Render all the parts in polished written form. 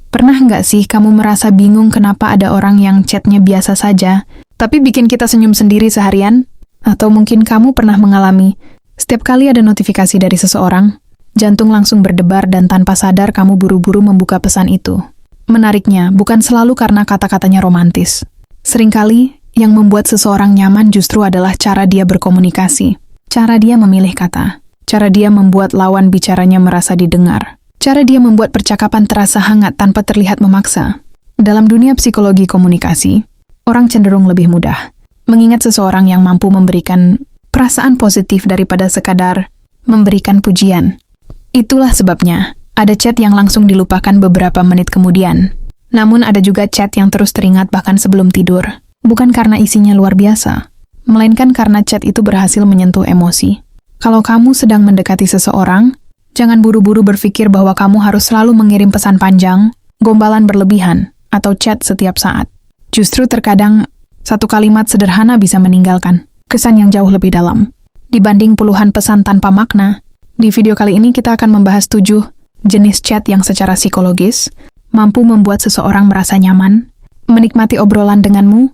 Pernah nggak sih kamu merasa bingung kenapa ada orang yang chatnya biasa saja, tapi bikin kita senyum sendiri seharian? Atau mungkin kamu pernah mengalami, setiap kali ada notifikasi dari seseorang, jantung langsung berdebar dan tanpa sadar kamu buru-buru membuka pesan itu. Menariknya, bukan selalu karena kata-katanya romantis. Seringkali, yang membuat seseorang nyaman justru adalah cara dia berkomunikasi, cara dia memilih kata, cara dia membuat lawan bicaranya merasa didengar. Cara dia membuat percakapan terasa hangat tanpa terlihat memaksa. Dalam dunia psikologi komunikasi, orang cenderung lebih mudah mengingat seseorang yang mampu memberikan perasaan positif daripada sekadar memberikan pujian. Itulah sebabnya ada chat yang langsung dilupakan beberapa menit kemudian. Namun ada juga chat yang terus teringat bahkan sebelum tidur. Bukan karena isinya luar biasa, melainkan karena chat itu berhasil menyentuh emosi. Kalau kamu sedang mendekati seseorang, jangan buru-buru berpikir bahwa kamu harus selalu mengirim pesan panjang, gombalan berlebihan, atau chat setiap saat. Justru terkadang, satu kalimat sederhana bisa meninggalkan kesan yang jauh lebih dalam. Dibanding puluhan pesan tanpa makna, di video kali ini kita akan membahas 7 jenis chat yang secara psikologis mampu membuat seseorang merasa nyaman, menikmati obrolan denganmu,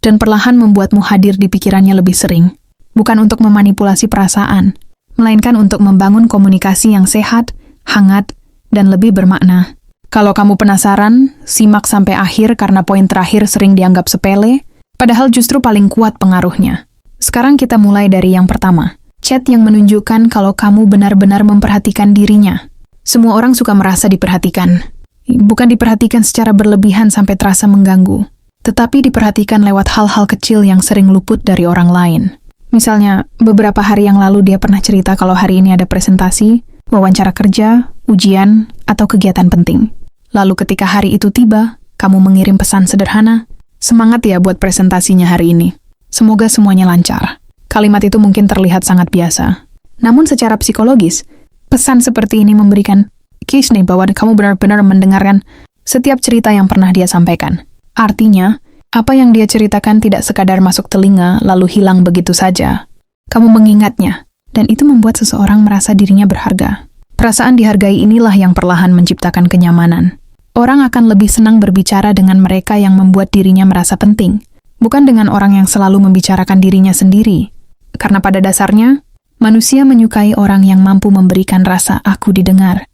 dan perlahan membuatmu hadir di pikirannya lebih sering. Bukan untuk memanipulasi perasaan, melainkan untuk membangun komunikasi yang sehat, hangat, dan lebih bermakna. Kalau kamu penasaran, simak sampai akhir karena poin terakhir sering dianggap sepele, padahal justru paling kuat pengaruhnya. Sekarang kita mulai dari yang pertama, chat yang menunjukkan kalau kamu benar-benar memperhatikan dirinya. Semua orang suka merasa diperhatikan. Bukan diperhatikan secara berlebihan sampai terasa mengganggu, tetapi diperhatikan lewat hal-hal kecil yang sering luput dari orang lain. Misalnya, beberapa hari yang lalu dia pernah cerita kalau hari ini ada presentasi, wawancara kerja, ujian, atau kegiatan penting. Lalu ketika hari itu tiba, kamu mengirim pesan sederhana, "Semangat ya buat presentasinya hari ini. Semoga semuanya lancar." Kalimat itu mungkin terlihat sangat biasa. Namun secara psikologis, pesan seperti ini memberikan case nih bahwa kamu benar-benar mendengarkan setiap cerita yang pernah dia sampaikan. Artinya, apa yang dia ceritakan tidak sekadar masuk telinga lalu hilang begitu saja. Kamu mengingatnya, dan itu membuat seseorang merasa dirinya berharga. Perasaan dihargai inilah yang perlahan menciptakan kenyamanan. Orang akan lebih senang berbicara dengan mereka yang membuat dirinya merasa penting, bukan dengan orang yang selalu membicarakan dirinya sendiri. Karena pada dasarnya, manusia menyukai orang yang mampu memberikan rasa aku didengar.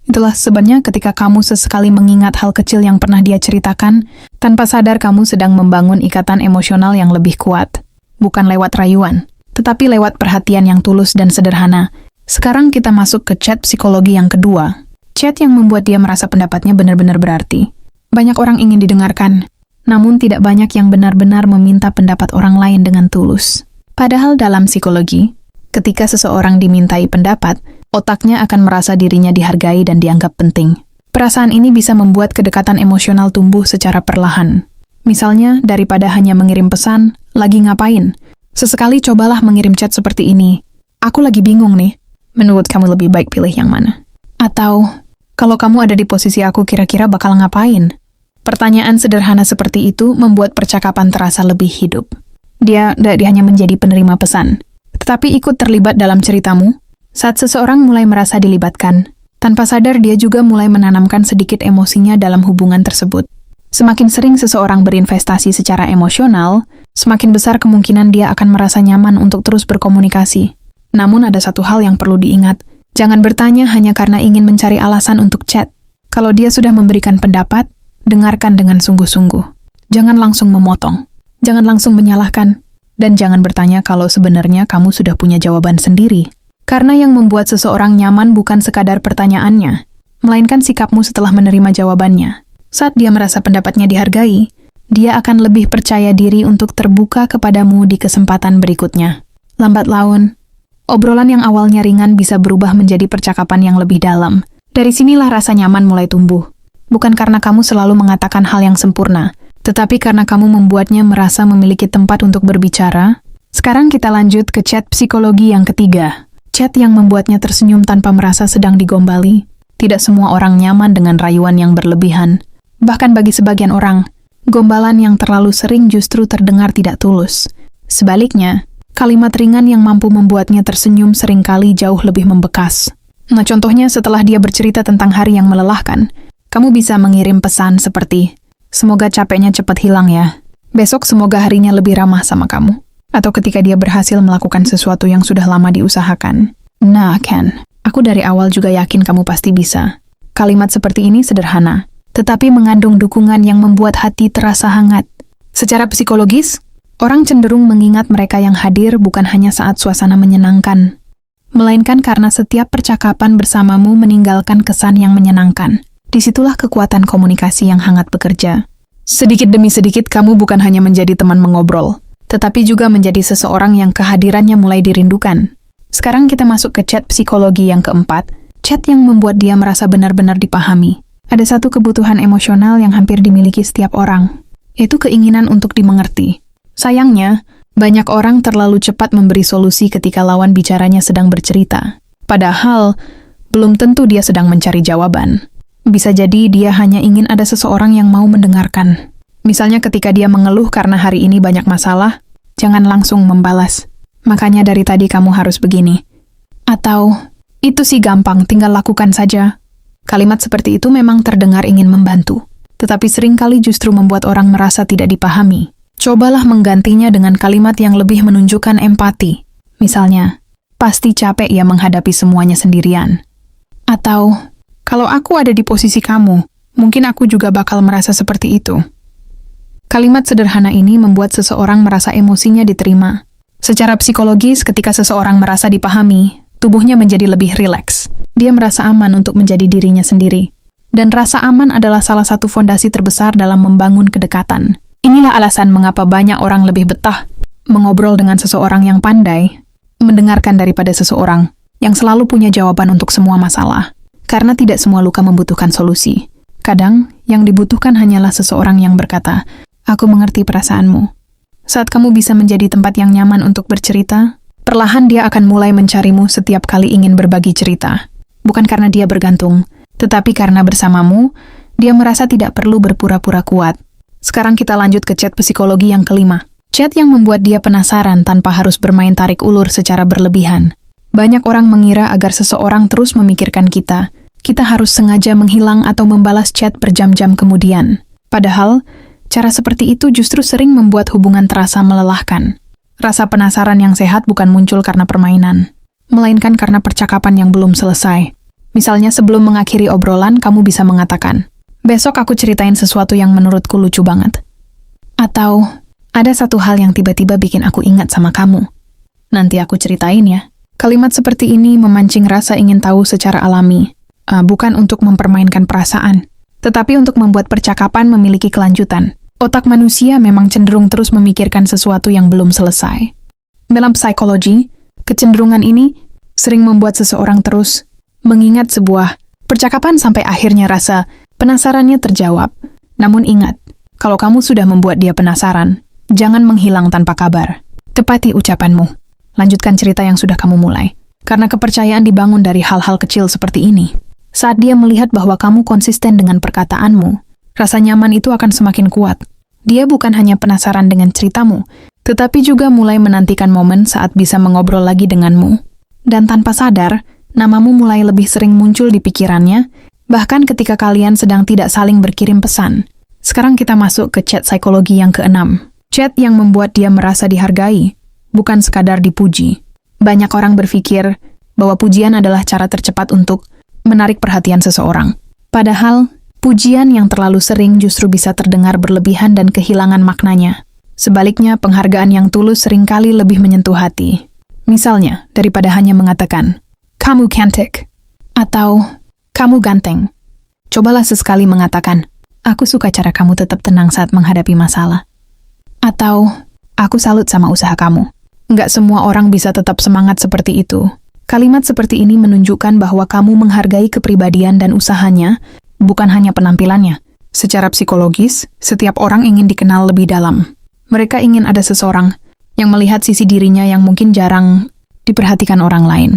Itulah sebabnya ketika kamu sesekali mengingat hal kecil yang pernah dia ceritakan, tanpa sadar kamu sedang membangun ikatan emosional yang lebih kuat. Bukan lewat rayuan, tetapi lewat perhatian yang tulus dan sederhana. Sekarang kita masuk ke chat psikologi yang kedua. Chat yang membuat dia merasa pendapatnya benar-benar berarti. Banyak orang ingin didengarkan, namun tidak banyak yang benar-benar meminta pendapat orang lain dengan tulus. Padahal dalam psikologi, ketika seseorang dimintai pendapat, otaknya akan merasa dirinya dihargai dan dianggap penting. Perasaan ini bisa membuat kedekatan emosional tumbuh secara perlahan. Misalnya, daripada hanya mengirim pesan, "Lagi ngapain?" Sesekali cobalah mengirim chat seperti ini. "Aku lagi bingung nih. Menurut kamu lebih baik pilih yang mana?" Atau, "Kalau kamu ada di posisi aku kira-kira bakal ngapain?" Pertanyaan sederhana seperti itu membuat percakapan terasa lebih hidup. Dia hanya menjadi penerima pesan, tetapi ikut terlibat dalam ceritamu. Saat seseorang mulai merasa dilibatkan, tanpa sadar dia juga mulai menanamkan sedikit emosinya dalam hubungan tersebut. Semakin sering seseorang berinvestasi secara emosional, semakin besar kemungkinan dia akan merasa nyaman untuk terus berkomunikasi. Namun ada satu hal yang perlu diingat, jangan bertanya hanya karena ingin mencari alasan untuk chat. Kalau dia sudah memberikan pendapat, dengarkan dengan sungguh-sungguh. Jangan langsung memotong, jangan langsung menyalahkan, dan jangan bertanya kalau sebenarnya kamu sudah punya jawaban sendiri. Karena yang membuat seseorang nyaman bukan sekadar pertanyaannya, melainkan sikapmu setelah menerima jawabannya. Saat dia merasa pendapatnya dihargai, dia akan lebih percaya diri untuk terbuka kepadamu di kesempatan berikutnya. Lambat laun, obrolan yang awalnya ringan bisa berubah menjadi percakapan yang lebih dalam. Dari sinilah rasa nyaman mulai tumbuh. Bukan karena kamu selalu mengatakan hal yang sempurna, tetapi karena kamu membuatnya merasa memiliki tempat untuk berbicara. Sekarang kita lanjut ke chat psikologi yang ketiga. Chat yang membuatnya tersenyum tanpa merasa sedang digombali. Tidak semua orang nyaman dengan rayuan yang berlebihan. Bahkan bagi sebagian orang, gombalan yang terlalu sering justru terdengar tidak tulus. Sebaliknya, kalimat ringan yang mampu membuatnya tersenyum seringkali jauh lebih membekas. Nah, contohnya setelah dia bercerita tentang hari yang melelahkan, Kamu bisa mengirim pesan seperti, "Semoga capeknya cepat hilang ya. Besok semoga harinya lebih ramah sama kamu." Atau ketika dia berhasil melakukan sesuatu yang sudah lama diusahakan. "Nah, Ken, aku dari awal juga yakin kamu pasti bisa." Kalimat seperti ini sederhana, tetapi mengandung dukungan yang membuat hati terasa hangat. Secara psikologis, orang cenderung mengingat mereka yang hadir bukan hanya saat suasana menyenangkan, melainkan karena setiap percakapan bersamamu meninggalkan kesan yang menyenangkan. Disitulah kekuatan komunikasi yang hangat bekerja. Sedikit demi sedikit kamu bukan hanya menjadi teman mengobrol, tetapi juga menjadi seseorang yang kehadirannya mulai dirindukan. Sekarang kita masuk ke chat psikologi yang keempat, chat yang membuat dia merasa benar-benar dipahami. Ada satu kebutuhan emosional yang hampir dimiliki setiap orang, yaitu keinginan untuk dimengerti. Sayangnya, banyak orang terlalu cepat memberi solusi ketika lawan bicaranya sedang bercerita. Padahal, belum tentu dia sedang mencari jawaban. Bisa jadi dia hanya ingin ada seseorang yang mau mendengarkan. Misalnya ketika dia mengeluh karena hari ini banyak masalah, jangan langsung membalas. "Makanya dari tadi kamu harus begini." Atau, "Itu sih gampang, tinggal lakukan saja." Kalimat seperti itu memang terdengar ingin membantu, tetapi seringkali justru membuat orang merasa tidak dipahami. Cobalah menggantinya dengan kalimat yang lebih menunjukkan empati. Misalnya, "Pasti capek ya menghadapi semuanya sendirian." Atau, "Kalau aku ada di posisi kamu, mungkin aku juga bakal merasa seperti itu." Kalimat sederhana ini membuat seseorang merasa emosinya diterima. Secara psikologis, ketika seseorang merasa dipahami, tubuhnya menjadi lebih rileks. Dia merasa aman untuk menjadi dirinya sendiri. Dan rasa aman adalah salah satu fondasi terbesar dalam membangun kedekatan. Inilah alasan mengapa banyak orang lebih betah mengobrol dengan seseorang yang pandai, mendengarkan daripada seseorang yang selalu punya jawaban untuk semua masalah. Karena tidak semua luka membutuhkan solusi. Kadang, yang dibutuhkan hanyalah seseorang yang berkata, "Aku mengerti perasaanmu." Saat kamu bisa menjadi tempat yang nyaman untuk bercerita, perlahan dia akan mulai mencarimu setiap kali ingin berbagi cerita. Bukan karena dia bergantung, tetapi karena bersamamu, dia merasa tidak perlu berpura-pura kuat. Sekarang kita lanjut ke chat psikologi yang kelima. Chat yang membuat dia penasaran tanpa harus bermain tarik ulur secara berlebihan. Banyak orang mengira agar seseorang terus memikirkan kita harus sengaja menghilang atau membalas chat berjam-jam kemudian. Padahal, cara seperti itu justru sering membuat hubungan terasa melelahkan. Rasa penasaran yang sehat bukan muncul karena permainan, melainkan karena percakapan yang belum selesai. Misalnya sebelum mengakhiri obrolan, kamu bisa mengatakan, "Besok aku ceritain sesuatu yang menurutku lucu banget." Atau, "Ada satu hal yang tiba-tiba bikin aku ingat sama kamu. Nanti aku ceritain ya." Kalimat seperti ini memancing rasa ingin tahu secara alami. Bukan untuk mempermainkan perasaan, tetapi untuk membuat percakapan memiliki kelanjutan. Otak manusia memang cenderung terus memikirkan sesuatu yang belum selesai. Dalam psikologi, kecenderungan ini sering membuat seseorang terus mengingat sebuah percakapan sampai akhirnya rasa penasarannya terjawab. Namun ingat, kalau kamu sudah membuat dia penasaran, jangan menghilang tanpa kabar. Tepati ucapanmu. Lanjutkan cerita yang sudah kamu mulai. Karena kepercayaan dibangun dari hal-hal kecil seperti ini. Saat dia melihat bahwa kamu konsisten dengan perkataanmu, rasa nyaman itu akan semakin kuat. Dia bukan hanya penasaran dengan ceritamu, tetapi juga mulai menantikan momen saat bisa mengobrol lagi denganmu. Dan tanpa sadar, namamu mulai lebih sering muncul di pikirannya, bahkan ketika kalian sedang tidak saling berkirim pesan. Sekarang kita masuk ke chat psikologi yang keenam. Chat yang membuat dia merasa dihargai, bukan sekadar dipuji. Banyak orang berpikir bahwa pujian adalah cara tercepat untuk menarik perhatian seseorang. Padahal, pujian yang terlalu sering justru bisa terdengar berlebihan dan kehilangan maknanya. Sebaliknya, penghargaan yang tulus seringkali lebih menyentuh hati. Misalnya, daripada hanya mengatakan, "Kamu cantik," atau "Kamu ganteng." Cobalah sesekali mengatakan, "Aku suka cara kamu tetap tenang saat menghadapi masalah." Atau, "Aku salut sama usaha kamu." Nggak semua orang bisa tetap semangat seperti itu. Kalimat seperti ini menunjukkan bahwa kamu menghargai kepribadian dan usahanya, bukan hanya penampilannya. Secara psikologis, setiap orang ingin dikenal lebih dalam. Mereka ingin ada seseorang yang melihat sisi dirinya yang mungkin jarang diperhatikan orang lain.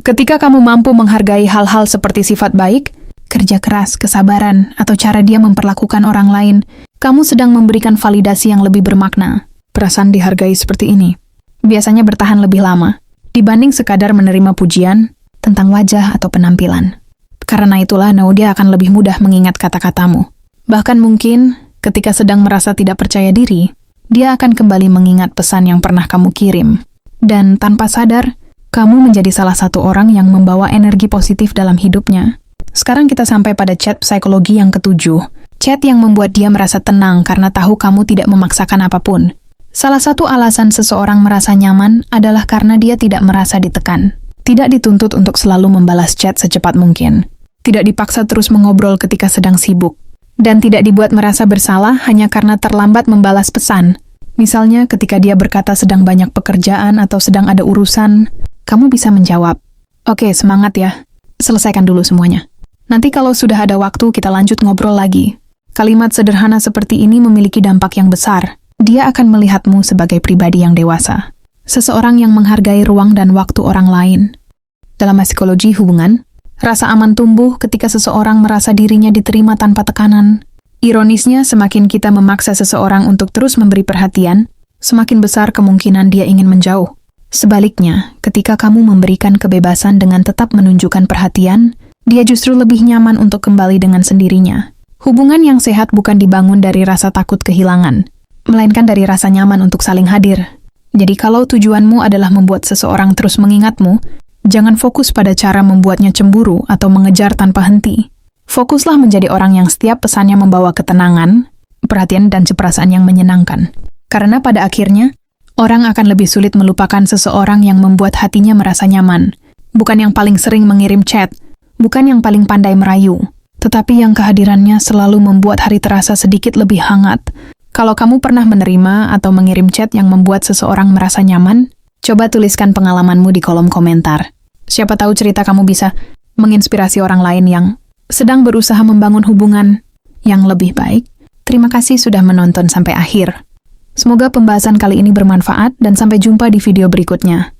Ketika kamu mampu menghargai hal-hal seperti sifat baik, kerja keras, kesabaran, atau cara dia memperlakukan orang lain, kamu sedang memberikan validasi yang lebih bermakna. Perasaan dihargai seperti ini biasanya bertahan lebih lama dibanding sekadar menerima pujian tentang wajah atau penampilan. Karena itulah Nadia akan lebih mudah mengingat kata-katamu. Bahkan mungkin, ketika sedang merasa tidak percaya diri, dia akan kembali mengingat pesan yang pernah kamu kirim. Dan tanpa sadar, kamu menjadi salah satu orang yang membawa energi positif dalam hidupnya. Sekarang kita sampai pada chat psikologi yang ketujuh. Chat yang membuat dia merasa tenang karena tahu kamu tidak memaksakan apapun. Salah satu alasan seseorang merasa nyaman adalah karena dia tidak merasa ditekan. Tidak dituntut untuk selalu membalas chat secepat mungkin. Tidak dipaksa terus mengobrol ketika sedang sibuk. Dan tidak dibuat merasa bersalah hanya karena terlambat membalas pesan. Misalnya ketika dia berkata sedang banyak pekerjaan atau sedang ada urusan, kamu bisa menjawab, "Oke, semangat ya. Selesaikan dulu semuanya. Nanti kalau sudah ada waktu kita lanjut ngobrol lagi." Kalimat sederhana seperti ini memiliki dampak yang besar. Dia akan melihatmu sebagai pribadi yang dewasa. Seseorang yang menghargai ruang dan waktu orang lain. Dalam psikologi hubungan, rasa aman tumbuh ketika seseorang merasa dirinya diterima tanpa tekanan. Ironisnya, semakin kita memaksa seseorang untuk terus memberi perhatian, semakin besar kemungkinan dia ingin menjauh. Sebaliknya, ketika kamu memberikan kebebasan dengan tetap menunjukkan perhatian, dia justru lebih nyaman untuk kembali dengan sendirinya. Hubungan yang sehat bukan dibangun dari rasa takut kehilangan, melainkan dari rasa nyaman untuk saling hadir. Jadi kalau tujuanmu adalah membuat seseorang terus mengingatmu, jangan fokus pada cara membuatnya cemburu atau mengejar tanpa henti. Fokuslah menjadi orang yang setiap pesannya membawa ketenangan, perhatian dan perasaan yang menyenangkan. Karena pada akhirnya, orang akan lebih sulit melupakan seseorang yang membuat hatinya merasa nyaman. Bukan yang paling sering mengirim chat, bukan yang paling pandai merayu, tetapi yang kehadirannya selalu membuat hari terasa sedikit lebih hangat. Kalau kamu pernah menerima atau mengirim chat yang membuat seseorang merasa nyaman, coba tuliskan pengalamanmu di kolom komentar. Siapa tahu cerita kamu bisa menginspirasi orang lain yang sedang berusaha membangun hubungan yang lebih baik. Terima kasih sudah menonton sampai akhir. Semoga pembahasan kali ini bermanfaat dan sampai jumpa di video berikutnya.